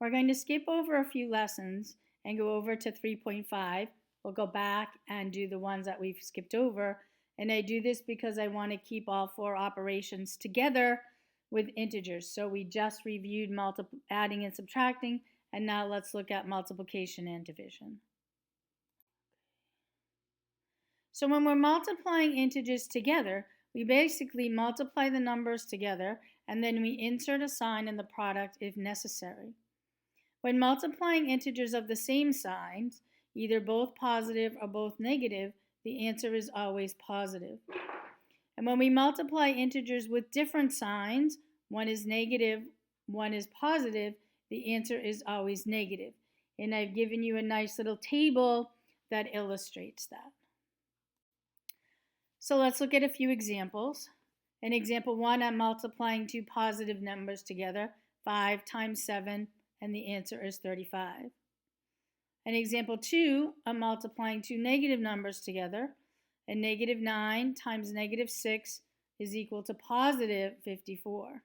We're going to skip over a few lessons and go over to 3.5. We'll go back and do the ones that we've skipped over. And I do this because I want to keep all four operations together with integers. So we just reviewed adding and subtracting, and now let's look at multiplication and division. So when we're multiplying integers together, we basically multiply the numbers together, and then we insert a sign in the product if necessary. When multiplying integers of the same signs, either both positive or both negative, the answer is always positive. And when we multiply integers with different signs, one is negative, one is positive, the answer is always negative. And I've given you a nice little table that illustrates that. So let's look at a few examples. In example 1, I'm multiplying two positive numbers together, 5 times 7, and the answer is 35. In example 2, I'm multiplying two negative numbers together, and negative 9 times negative 6 is equal to positive 54.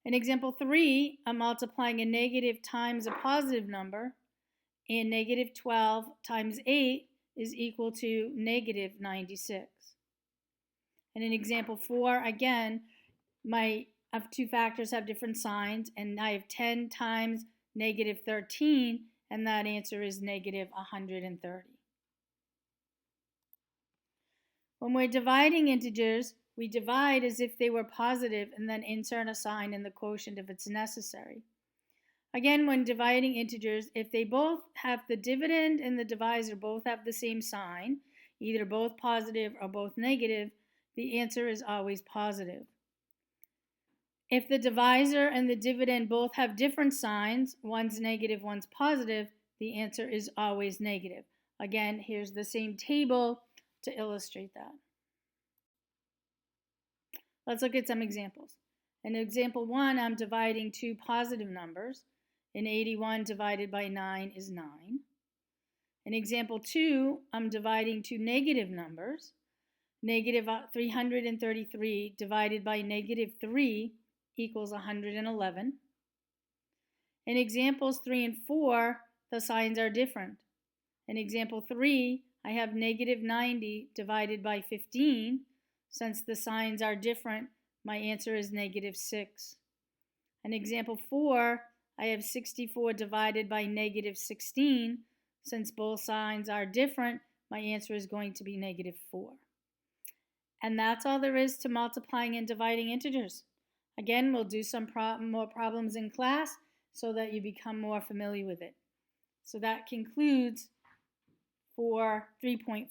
In example 3, I'm multiplying a negative times a positive number, and negative 12 times 8 is equal to negative 96. And in example 4, again, my two factors have different signs, and I have 10 times negative 13, and that answer is negative 130. When we're dividing integers, we divide as if they were positive and then insert a sign in the quotient if it's necessary. Again, when dividing integers, if they both have the dividend and the divisor both have the same sign, either both positive or both negative, the answer is always positive. If the divisor and the dividend both have different signs, one's negative, one's positive, the answer is always negative. Again, here's the same table to illustrate that. Let's look at some examples. In example 1, I'm dividing two positive numbers, and 81 divided by 9 is 9. In example 2, I'm dividing two negative numbers. Negative 333 divided by negative 3 equals 111. In examples 3 and 4, the signs are different. In example 3, I have negative 90 divided by 15. Since the signs are different, my answer is negative 6. In example 4, I have 64 divided by negative 16. Since both signs are different, my answer is going to be negative 4. And that's all there is to multiplying and dividing integers. Again, we'll do some more problems in class so that you become more familiar with it. So that concludes for 3.5.